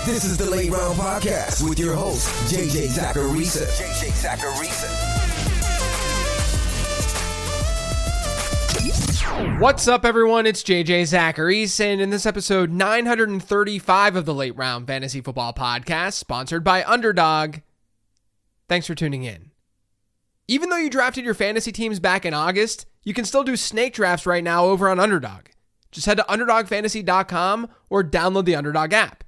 This is the Late Round Podcast with your host, JJ Zacharisa. What's up, everyone? It's JJ Zacharisa, and in this episode 935 of the Late Round Fantasy Football Podcast, sponsored by Underdog. Thanks for tuning in. Even though you drafted your fantasy teams back in August, you can still do snake drafts right now over on Underdog. Just head to UnderdogFantasy.com or download the Underdog app.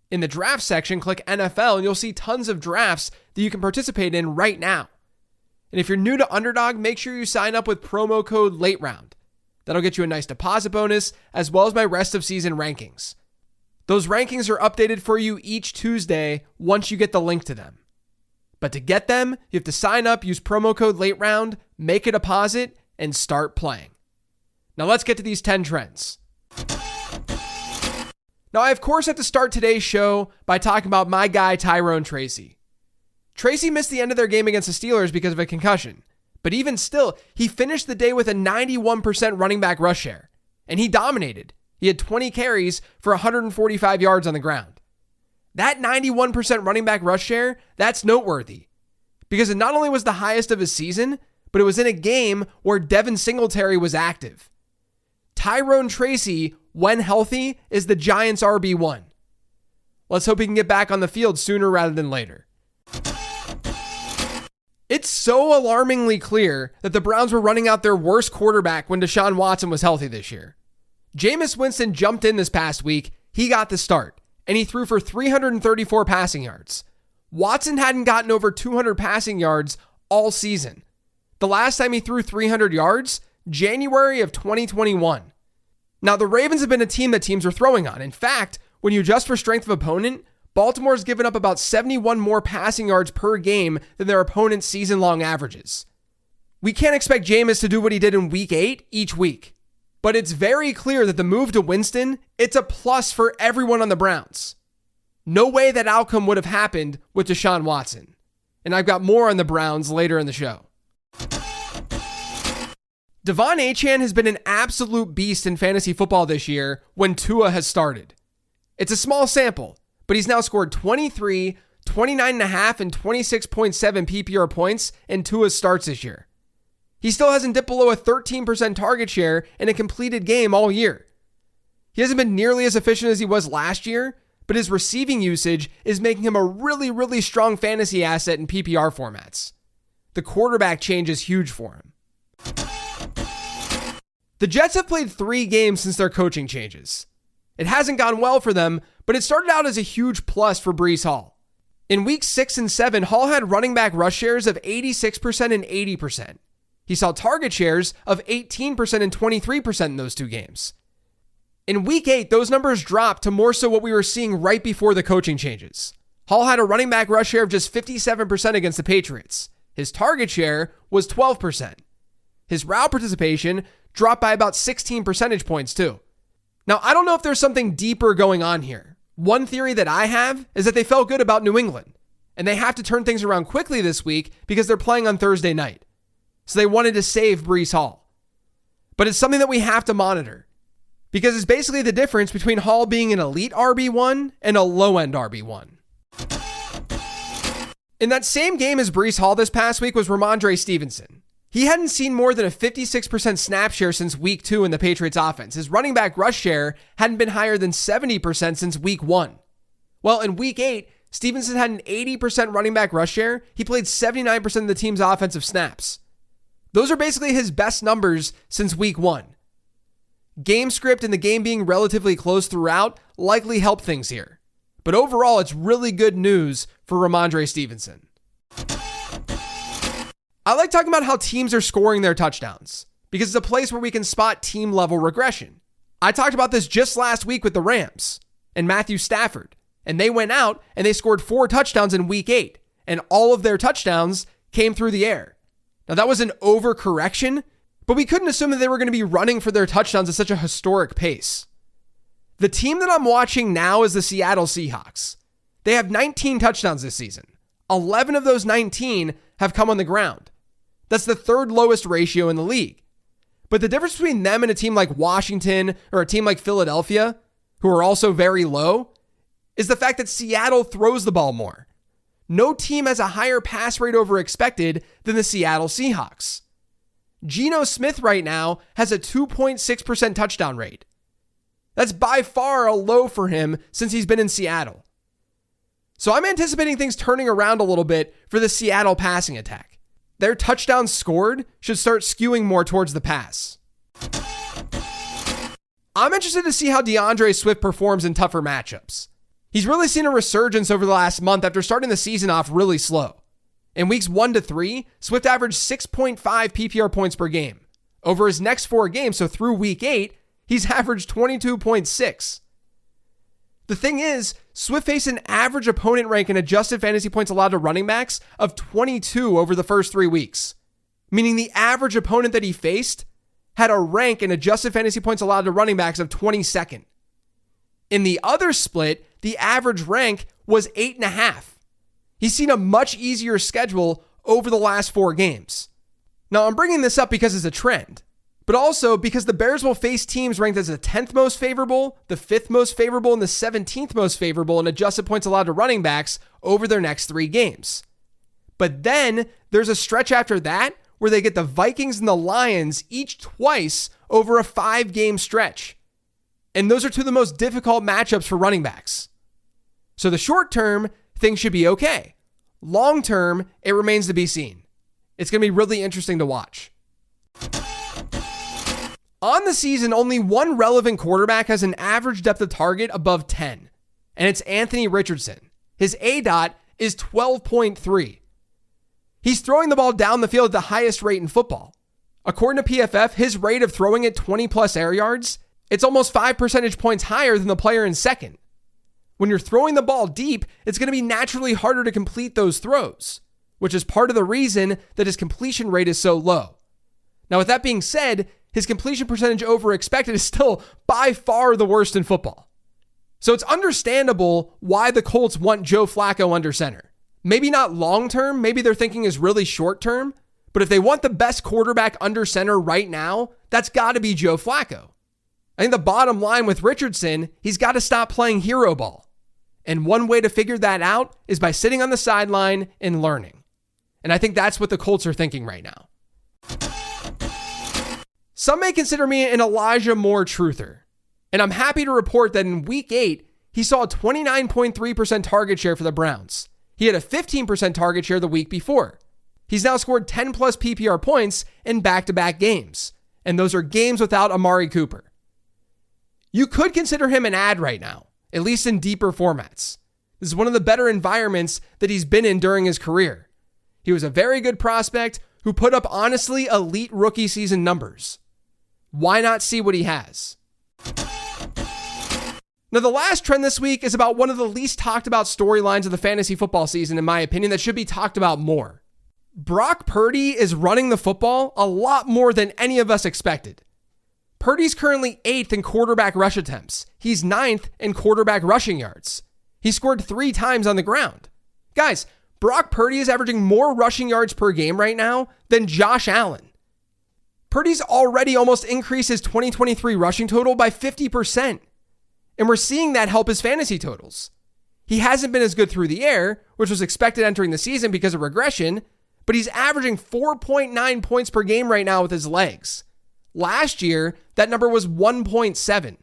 In the draft section, click NFL and you'll see tons of drafts that you can participate in right now. And if you're new to Underdog, make sure you sign up with promo code LATEROUND. That'll get you a nice deposit bonus as well as my rest of season rankings. Those rankings are updated for you each Tuesday once you get the link to them. But to get them, you have to sign up, use promo code LATEROUND, make a deposit, and start playing. Now let's get to these 10 trends. Now I of course have to start today's show by talking about my guy Tyrone Tracy. Tracy missed the end of their game against the Steelers because of a concussion, but even still, he finished the day with a 91% running back rush share, and he dominated. He had 20 carries for 145 yards on the ground. That 91% running back rush share, that's noteworthy, because it not only was the highest of his season, but it was in a game where Devin Singletary was active. Tyrone Tracy, when healthy, is the Giants' RB1. Let's hope he can get back on the field sooner rather than later. It's so alarmingly clear that the Browns were running out their worst quarterback when Deshaun Watson was healthy this year. Jamus Winston jumped in this past week, he got the start, and he threw for 334 passing yards. Watson hadn't gotten over 200 passing yards all season. The last time he threw 300 yards, January of 2021. Now, the Ravens have been a team that teams are throwing on. In fact, when you adjust for strength of opponent, Baltimore's given up about 71 more passing yards per game than their opponent's season-long averages. We can't expect Jameis to do what he did in Week 8 each week. But it's very clear that the move to Winston, it's a plus for everyone on the Browns. No way that outcome would have happened with Deshaun Watson. And I've got more on the Browns later in the show. Devon Achane has been an absolute beast in fantasy football this year when Tua has started. It's a small sample, but he's now scored 23, 29.5, and 26.7 PPR points in Tua's starts this year. He still hasn't dipped below a 13% target share in a completed game all year. He hasn't been nearly as efficient as he was last year, but his receiving usage is making him a really, really strong fantasy asset in PPR formats. The quarterback change is huge for him. The Jets have played 3 games since their coaching changes. It hasn't gone well for them, but it started out as a huge plus for Breece Hall. In weeks 6 and 7, Hall had running back rush shares of 86% and 80%. He saw target shares of 18% and 23% in those 2 games. In week 8, those numbers dropped to more so what we were seeing right before the coaching changes. Hall had a running back rush share of just 57% against the Patriots. His target share was 12%. His route participation dropped by about 16 percentage points too. Now, I don't know if there's something deeper going on here. One theory that I have is that they felt good about New England, and they have to turn things around quickly this week because they're playing on Thursday night. So they wanted to save Breece Hall. But it's something that we have to monitor because it's basically the difference between Hall being an elite RB1 and a low-end RB1. In that same game as Breece Hall this past week was Ramondre Stevenson. He hadn't seen more than a 56% snap share since week 2 in the Patriots offense. His running back rush share hadn't been higher than 70% since week 1. Well, in week 8, Stevenson had an 80% running back rush share. He played 79% of the team's offensive snaps. Those are basically his best numbers since week 1. Game script and the game being relatively close throughout likely helped things here. But overall, it's really good news for Ramondre Stevenson. I like talking about how teams are scoring their touchdowns because it's a place where we can spot team level regression. I talked about this just last week with the Rams and Matthew Stafford, and they went out and they scored 4 touchdowns in week 8, and all of their touchdowns came through the air. Now that was an overcorrection, but we couldn't assume that they were going to be running for their touchdowns at such a historic pace. The team that I'm watching now is the Seattle Seahawks. They have 19 touchdowns this season. 11 of those 19 have come on the ground. That's the 3rd lowest ratio in the league. But the difference between them and a team like Washington or a team like Philadelphia, who are also very low, is the fact that Seattle throws the ball more. No team has a higher pass rate over expected than the Seattle Seahawks. Geno Smith right now has a 2.6% touchdown rate. That's by far a low for him since he's been in Seattle. So I'm anticipating things turning around a little bit for the Seattle passing attack. Their touchdowns scored should start skewing more towards the pass. I'm interested to see how DeAndre Swift performs in tougher matchups. He's really seen a resurgence over the last month after starting the season off really slow. In weeks 1 to 3, Swift averaged 6.5 PPR points per game. Over his next 4 games, so through week 8, he's averaged 22.6. The thing is, Swift faced an average opponent rank in adjusted fantasy points allowed to running backs of 22 over the first 3 weeks, meaning the average opponent that he faced had a rank in adjusted fantasy points allowed to running backs of 22nd. In the other split, the average rank was 8.5. He's seen a much easier schedule over the last 4 games. Now, I'm bringing this up because it's a trend, but also because the Bears will face teams ranked as the 10th most favorable, the 5th most favorable, and the 17th most favorable in adjusted points allowed to running backs over their next 3 games. But then there's a stretch after that where they get the Vikings and the Lions each twice over a 5-game stretch. And those are 2 of the most difficult matchups for running backs. So the short term, things should be okay. Long term, it remains to be seen. It's going to be really interesting to watch. On the season, only one relevant quarterback has an average depth of target above 10, and it's Anthony Richardson. His ADOT is 12.3. He's throwing the ball down the field at the highest rate in football. According to PFF, his rate of throwing it 20-plus air yards, it's almost 5 percentage points higher than the player in second. When you're throwing the ball deep, it's going to be naturally harder to complete those throws, which is part of the reason that his completion rate is so low. Now, with that being said, his completion percentage over expected is still by far the worst in football. So it's understandable why the Colts want Joe Flacco under center. Maybe not long term, maybe their thinking is really short term, but if they want the best quarterback under center right now, that's got to be Joe Flacco. I think the bottom line with Richardson, he's got to stop playing hero ball. And one way to figure that out is by sitting on the sideline and learning. And I think that's what the Colts are thinking right now. Some may consider me an Elijah Moore truther. And I'm happy to report that in week 8, he saw a 29.3% target share for the Browns. He had a 15% target share the week before. He's now scored 10 plus PPR points in back-to-back games. And those are games without Amari Cooper. You could consider him an ad right now, at least in deeper formats. This is one of the better environments that he's been in during his career. He was a very good prospect who put up honestly elite rookie season numbers. Why not see what he has? Now, the last trend this week is about one of the least talked about storylines of the fantasy football season, in my opinion, that should be talked about more. Brock Purdy is running the football a lot more than any of us expected. Purdy's currently 8th in quarterback rush attempts. He's 9th in quarterback rushing yards. He scored 3 times on the ground. Guys, Brock Purdy is averaging more rushing yards per game right now than Josh Allen. Purdy's already almost increased his 2023 rushing total by 50%. And we're seeing that help his fantasy totals. He hasn't been as good through the air, which was expected entering the season because of regression, but he's averaging 4.9 points per game right now with his legs. Last year, that number was 1.7.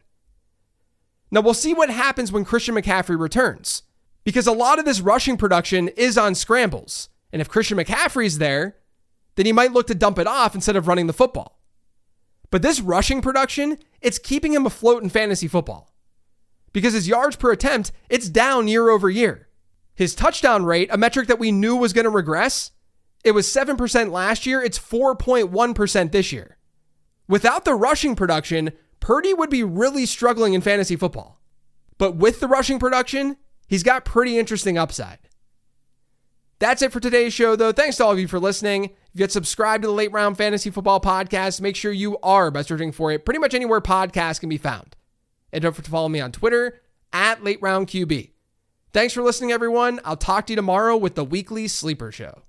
Now, we'll see what happens when Christian McCaffrey returns, because a lot of this rushing production is on scrambles. And if Christian McCaffrey's there, then he might look to dump it off instead of running the football. But this rushing production, it's keeping him afloat in fantasy football, because his yards per attempt, it's down year over year. His touchdown rate, a metric that we knew was going to regress, it was 7% last year. It's 4.1% this year. Without the rushing production, Purdy would be really struggling in fantasy football. But with the rushing production, he's got pretty interesting upside. That's it for today's show, though. Thanks to all of you for listening. If you get subscribed to the Late Round Fantasy Football Podcast, make sure you are by searching for it pretty much anywhere podcasts can be found. And don't forget to follow me on Twitter @LateRoundQB. Thanks for listening, everyone. I'll talk to you tomorrow with the Weekly Sleeper Show.